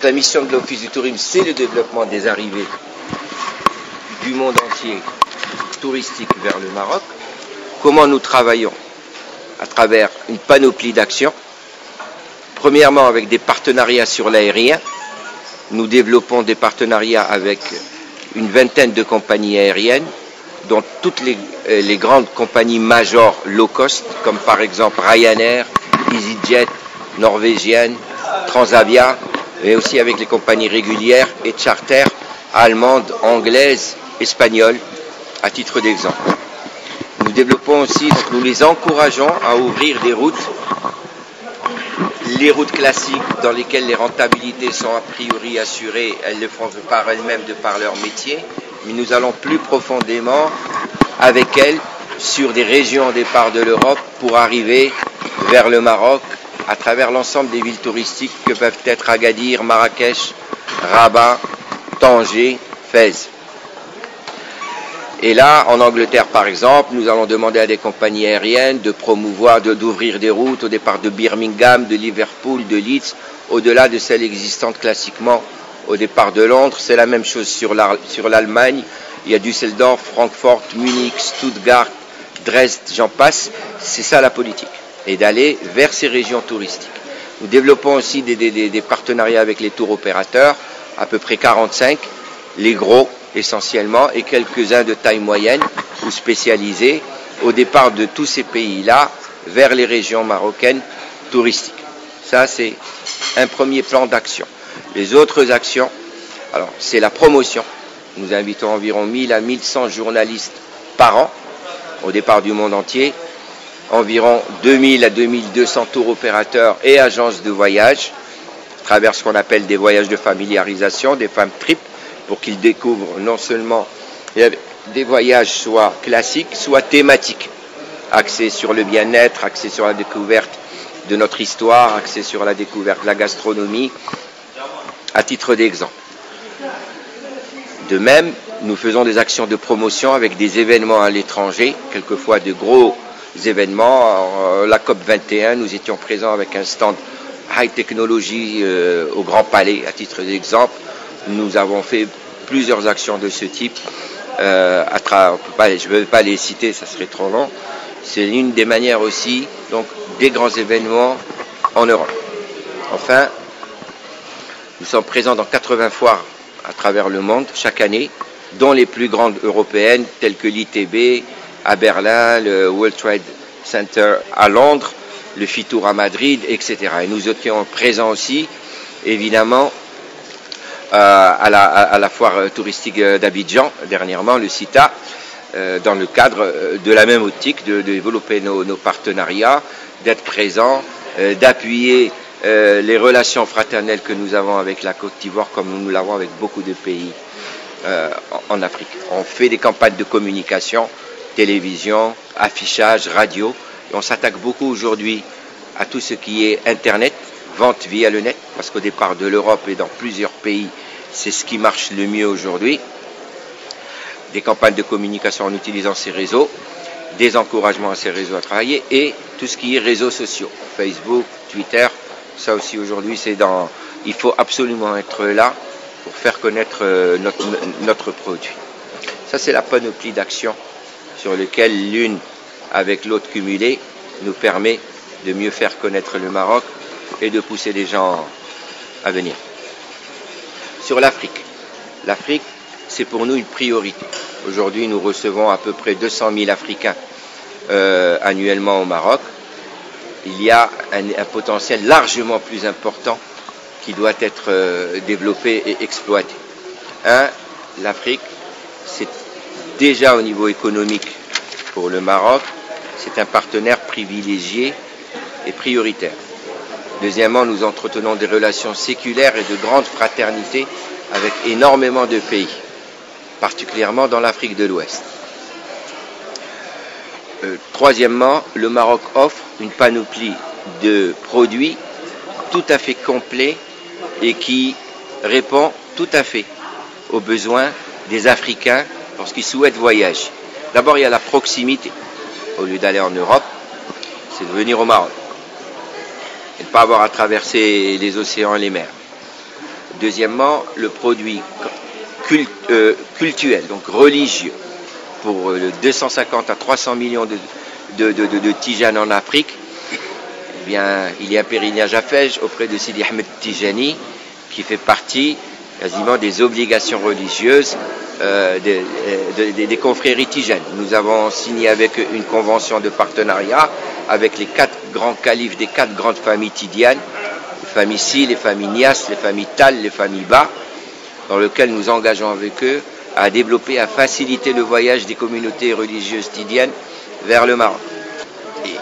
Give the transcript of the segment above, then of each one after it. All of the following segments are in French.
La mission de l'Office du tourisme, c'est le développement des arrivées du monde entier touristique vers le Maroc. Comment nous travaillons? À travers une panoplie d'actions. Premièrement, avec des partenariats sur l'aérien. Nous développons des partenariats avec une vingtaine de compagnies aériennes, dont toutes les grandes compagnies majeures low cost, comme par exemple Ryanair, EasyJet, Norvégienne, Transavia, mais aussi avec les compagnies régulières et charter allemandes, anglaises, espagnoles, à titre d'exemple. Nous développons aussi, donc nous les encourageons à ouvrir des routes, les routes classiques dans lesquelles les rentabilités sont a priori assurées, elles le font par elles-mêmes de par leur métier, mais nous allons plus profondément avec elles sur des régions au départ de l'Europe pour arriver vers le Maroc à travers l'ensemble des villes touristiques que peuvent être Agadir, Marrakech, Rabat, Tanger, Fès. Et là, en Angleterre par exemple, nous allons demander à des compagnies aériennes de promouvoir, d'ouvrir des routes au départ de Birmingham, de Liverpool, de Leeds, au-delà de celles existantes classiquement au départ de Londres. C'est la même chose sur l'Allemagne. Il y a Düsseldorf, Francfort, Munich, Stuttgart, Dresde, j'en passe. C'est ça la politique. Et d'aller vers ces régions touristiques. Nous développons aussi des partenariats avec les tours opérateurs, à peu près 45, les gros essentiellement, et quelques-uns de taille moyenne ou spécialisés, au départ de tous ces pays-là, vers les régions marocaines touristiques. Ça, c'est un premier plan d'action. Les autres actions, alors, c'est la promotion. Nous invitons environ 1000 à 1100 journalistes par an, au départ du monde entier, environ 2000 à 2200 tours opérateurs et agences de voyage, à travers ce qu'on appelle des voyages de familiarisation, des fam trips, pour qu'ils découvrent non seulement des voyages soit classiques, soit thématiques, axés sur le bien-être, axés sur la découverte de notre histoire, axés sur la découverte de la gastronomie, à titre d'exemple. De même, nous faisons des actions de promotion avec des événements à l'étranger, quelquefois de gros événements. La COP 21, nous étions présents avec un stand high technology au Grand Palais, à titre d'exemple. Nous avons fait plusieurs actions de ce type. Je ne vais pas les citer, ça serait trop long. C'est l'une des manières aussi, donc, des grands événements en Europe. Enfin, nous sommes présents dans 80 foires à travers le monde chaque année, dont les plus grandes européennes, telles que l'ITB à Berlin, le World Trade Center à Londres, le FITOUR à Madrid, etc. Et nous étions présents aussi, évidemment, à la foire touristique d'Abidjan, dernièrement, le CITA, dans le cadre de la même optique de développer nos partenariats, d'être présents, d'appuyer les relations fraternelles que nous avons avec la Côte d'Ivoire, comme nous l'avons avec beaucoup de pays en Afrique. On fait des campagnes de communication, télévision, affichage, radio, et on s'attaque beaucoup aujourd'hui à tout ce qui est Internet, vente via le net, parce qu'au départ de l'Europe et dans plusieurs pays, c'est ce qui marche le mieux aujourd'hui. Des campagnes de communication en utilisant ces réseaux, des encouragements à ces réseaux à travailler, et tout ce qui est réseaux sociaux, Facebook, Twitter, ça aussi aujourd'hui il faut absolument être là pour faire connaître notre produit. Ça c'est la panoplie d'actions sur lesquelles l'une avec l'autre cumulée nous permet de mieux faire connaître le Maroc et de pousser les gens à venir. Sur l'Afrique. L'Afrique, c'est pour nous une priorité. Aujourd'hui, nous recevons à peu près 200 000 Africains annuellement au Maroc. Il y a un potentiel largement plus important qui doit être développé et exploité. L'Afrique, c'est déjà au niveau économique pour le Maroc, c'est un partenaire privilégié et prioritaire. Deuxièmement, nous entretenons des relations séculaires et de grande fraternité avec énormément de pays, particulièrement dans l'Afrique de l'Ouest. Troisièmement, le Maroc offre une panoplie de produits tout à fait complets et qui répond tout à fait aux besoins des Africains lorsqu'ils souhaitent voyager. D'abord, il y a la proximité. Au lieu d'aller en Europe, c'est de venir au Maroc et de ne pas avoir à traverser les océans et les mers. Deuxièmement, le produit cultuel, donc religieux, pour 250 à 300 millions de tijanes en Afrique. Eh bien, il y a un pèlerinage à Fès auprès de Sidi Ahmed Tijani, qui fait partie quasiment des obligations religieuses des confréries tijanes. Nous avons signé avec une convention de partenariat avec les 4 grands califes des 4 grandes familles tidianes, les familles Si, les familles Nias, les familles Tal, les familles Ba, dans lequel nous engageons avec eux à développer, à faciliter le voyage des communautés religieuses tidianes vers le Maroc.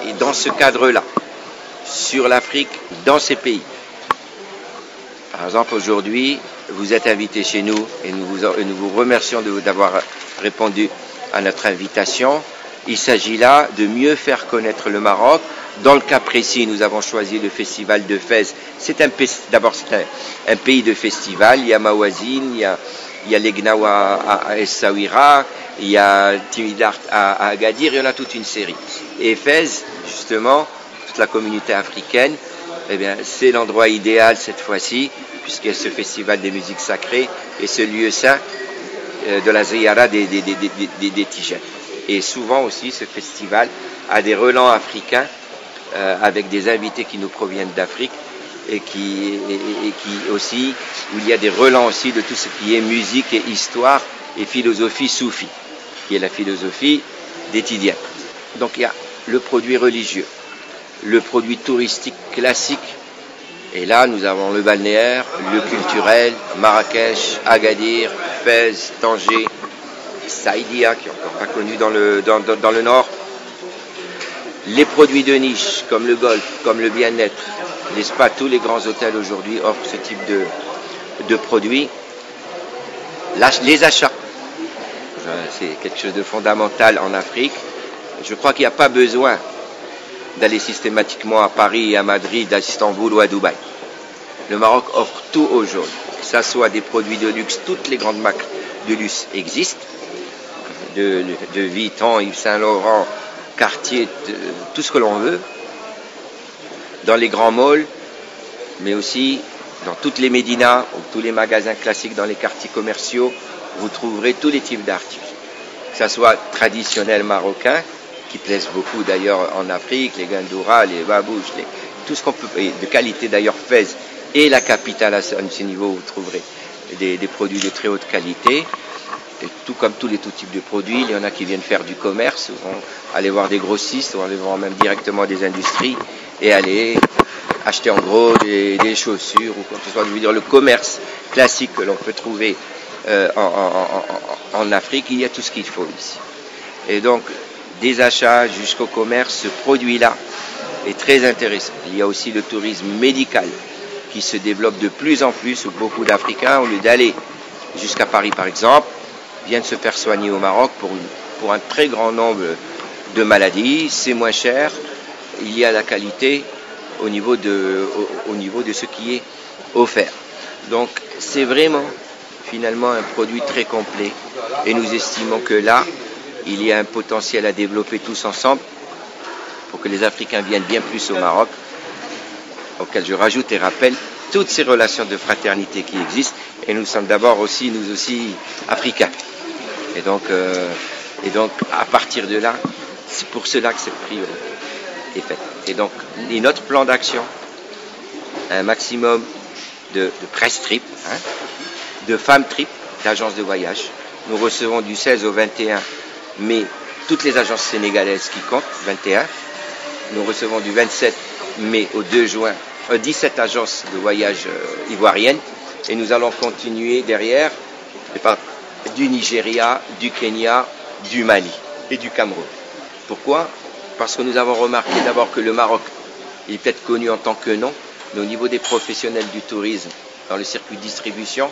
Et dans ce cadre-là, sur l'Afrique, dans ces pays, par exemple aujourd'hui, vous êtes invités chez nous et nous vous remercions d'avoir répondu à notre invitation. Il s'agit là de mieux faire connaître le Maroc. Dans le cas précis, nous avons choisi le festival de Fès. D'abord, c'est un pays de festival. Il y a Mawazine, il y a l'Egnawa à Essaouira, il y a Timidart à Agadir, il y en a toute une série. Et Fès, justement, toute la communauté africaine, eh bien, c'est l'endroit idéal cette fois-ci, puisqu'il y a ce festival des musiques sacrées et ce lieu saint de la Ziyara des Tijanes. Et souvent aussi, ce festival a des relents africains avec des invités qui nous proviennent d'Afrique et qui aussi, où il y a des relents aussi de tout ce qui est musique et histoire et philosophie soufie, qui est la philosophie des Tidianes. Donc il y a le produit religieux, le produit touristique classique, et là nous avons le balnéaire, le culturel, Marrakech, Agadir, Fès, Tanger, Saïdia, qui est encore pas connu dans le nord. Les produits de niche, comme le golf, comme le bien-être, les spas, tous les grands hôtels aujourd'hui offrent ce type de produits. Les achats, c'est quelque chose de fondamental en Afrique. Je crois qu'il n'y a pas besoin d'aller systématiquement à Paris, à Madrid, à Istanbul ou à Dubaï. Le Maroc offre tout aujourd'hui, que ce soit des produits de luxe, toutes les grandes marques de luxe existent, de Vuitton, Yves Saint Laurent, Cartier, tout ce que l'on veut, dans les grands malls, mais aussi dans toutes les médinas, ou tous les magasins classiques dans les quartiers commerciaux, vous trouverez tous les types d'articles, que ce soit traditionnels marocains, qui plaisent beaucoup d'ailleurs en Afrique, les gandoura, les babouches, tout ce qu'on peut, et de qualité d'ailleurs Fès, et la capitale à ce niveau, vous trouverez des produits de très haute qualité. Et tout comme tous les types de produits, il y en a qui viennent faire du commerce, vont aller voir des grossistes, ou aller voir même directement des industries, et aller acheter en gros des chaussures, ou quoi que ce soit. Je veux dire, le commerce classique que l'on peut trouver en Afrique, il y a tout ce qu'il faut ici. Et donc, des achats jusqu'au commerce, ce produit-là est très intéressant. Il y a aussi le tourisme médical qui se développe de plus en plus, où beaucoup d'Africains, au lieu d'aller jusqu'à Paris par exemple, viennent se faire soigner au Maroc pour un très grand nombre de maladies. C'est moins cher, il y a la qualité au niveau de ce qui est offert. Donc c'est vraiment finalement un produit très complet, et nous estimons que là, il y a un potentiel à développer tous ensemble pour que les Africains viennent bien plus au Maroc, auquel je rajoute et rappelle toutes ces relations de fraternité qui existent, et nous sommes d'abord aussi, nous aussi, africains. Et donc à partir de là, c'est pour cela que cette priorité est faite. Et donc, notre plan d'action, un maximum de press trip, de femmes trip, d'agences de voyage. Nous recevons du 16 au 21 mai toutes les agences sénégalaises qui comptent, 21. Nous recevons du 27 mai au 2 juin 17 agences de voyage ivoiriennes, et nous allons continuer derrière du Nigeria, du Kenya, du Mali et du Cameroun. Pourquoi? Parce que nous avons remarqué d'abord que le Maroc est peut-être connu en tant que nom, mais au niveau des professionnels du tourisme, dans le circuit de distribution,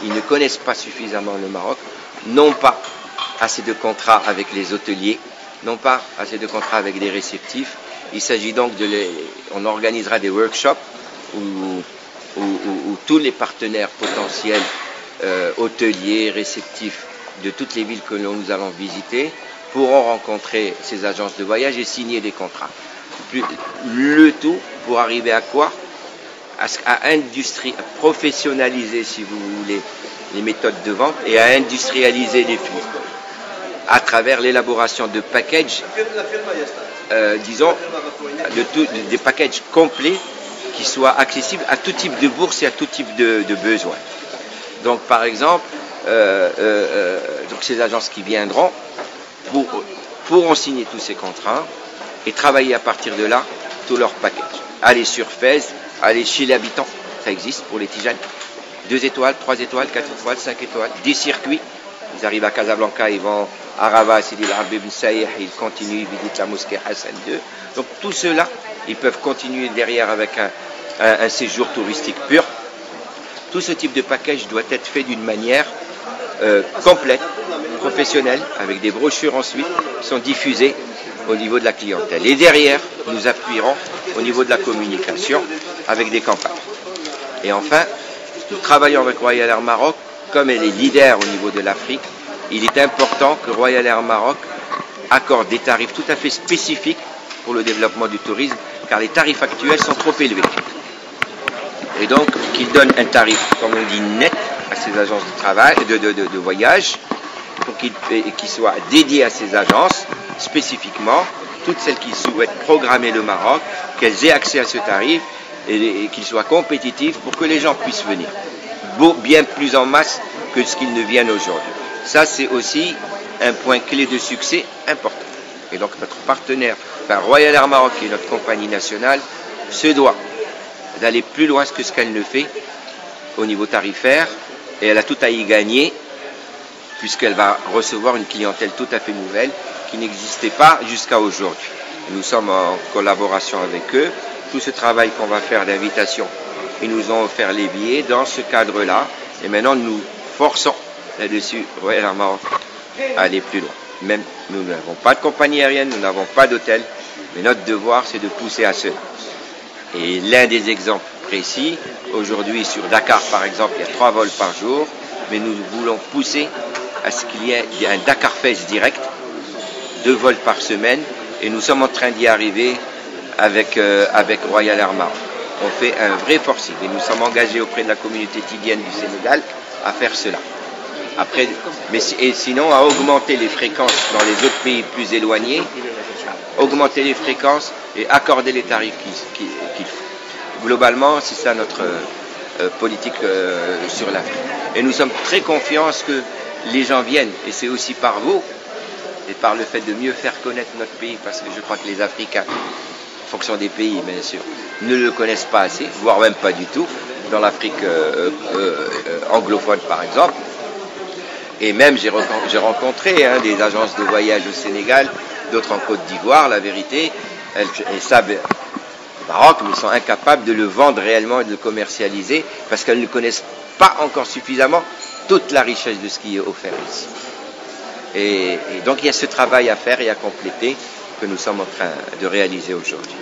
ils ne connaissent pas suffisamment le Maroc, n'ont pas assez de contrats avec les hôteliers, n'ont pas assez de contrats avec les réceptifs. Il s'agit donc on organisera des workshops où tous les partenaires potentiels, hôteliers, réceptifs de toutes les villes que nous allons visiter, pourront rencontrer ces agences de voyage et signer des contrats. Le tout pour arriver à quoi? à professionnaliser, si vous voulez, les méthodes de vente et à industrialiser les flux à travers l'élaboration de packages, disons, des packages complets qui soient accessibles à tout type de bourse et à tout type de besoins. Donc, par exemple, donc ces agences qui viendront pourront signer tous ces contrats et travailler à partir de là tout leur package. Aller sur Fès, aller chez l'habitant, ça existe pour les tijanes. 2 étoiles, 3 étoiles, 4 étoiles, 5 étoiles, 10 circuits. Ils arrivent à Casablanca, ils vont à Rabat, Sidi El-Arbi Ben Saïh, ils continuent, ils visitent la mosquée Hassan II. Donc tout cela, ils peuvent continuer derrière avec un séjour touristique pur. Tout ce type de package doit être fait d'une manière complète, professionnelle, avec des brochures ensuite qui sont diffusées au niveau de la clientèle. Et derrière, nous appuierons au niveau de la communication avec des campagnes. Et enfin, nous travaillons avec Royal Air Maroc, comme elle est leader au niveau de l'Afrique. Il est important que Royal Air Maroc accorde des tarifs tout à fait spécifiques pour le développement du tourisme, car les tarifs actuels sont trop élevés. Et donc, qu'il donne un tarif, comme on dit, net à ces agences de travail, de voyage, pour qu'il soit dédié à ces agences, spécifiquement, toutes celles qui souhaitent programmer le Maroc, qu'elles aient accès à ce tarif et qu'il soit compétitif pour que les gens puissent venir. Bien plus en masse que ce qu'ils ne viennent aujourd'hui. Ça, c'est aussi un point clé de succès important. Et donc, notre partenaire, Royal Air Maroc, qui est notre compagnie nationale, se doit d'aller plus loin que ce qu'elle ne fait au niveau tarifaire, et elle a tout à y gagner, puisqu'elle va recevoir une clientèle tout à fait nouvelle, qui n'existait pas jusqu'à aujourd'hui. Nous sommes en collaboration avec eux. Tout ce travail qu'on va faire d'invitation, ils nous ont offert les billets dans ce cadre-là, et maintenant nous forçons là-dessus Royal Air Maroc à aller plus loin. Même nous n'avons pas de compagnie aérienne, nous n'avons pas d'hôtel, mais notre devoir c'est de pousser à cela. Et l'un des exemples précis, aujourd'hui sur Dakar par exemple, il y a 3 vols par jour, mais nous voulons pousser à ce qu'il y ait un Dakar Fès direct, 2 vols par semaine, et nous sommes en train d'y arriver avec Royal Air Maroc. On fait un vrai forcing et nous sommes engagés auprès de la communauté tidienne du Sénégal à faire cela. Après, et sinon à augmenter les fréquences dans les autres pays plus éloignés, augmenter les fréquences et accorder les tarifs qu'il faut. Globalement, c'est ça notre politique sur l'Afrique. Et nous sommes très confiants à ce que les gens viennent, et c'est aussi par vous et par le fait de mieux faire connaître notre pays, parce que je crois que les Africains, en fonction des pays bien sûr, ne le connaissent pas assez, voire même pas du tout, dans l'Afrique anglophone par exemple. Et même j'ai rencontré des agences de voyage au Sénégal, d'autres en Côte d'Ivoire, la vérité, elles savent au Maroc, mais sont incapables de le vendre réellement et de le commercialiser, parce qu'elles ne connaissent pas encore suffisamment toute la richesse de ce qui est offert ici. Et donc il y a ce travail à faire et à compléter que nous sommes en train de réaliser aujourd'hui.